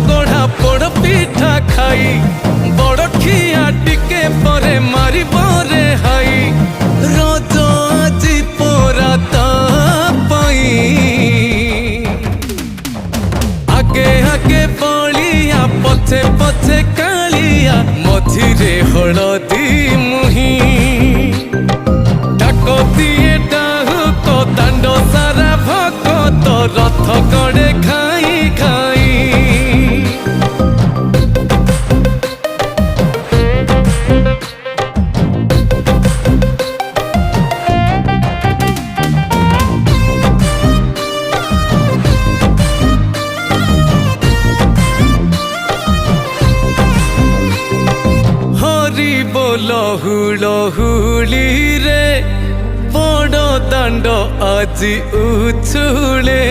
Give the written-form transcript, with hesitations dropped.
गढ़ा पोड़ पिठा खाई बड़ खिया टिके परे मारी बरे हाई रज আজি पोरा तापाई आगे आगे बलिया पछे पछे कालिया मझिरे हलदी मुही डाक दिए डाहुक दांड सारा भगत रथ गड़े खाई खाई लहुली रे बड़ दांड আজি उछुले।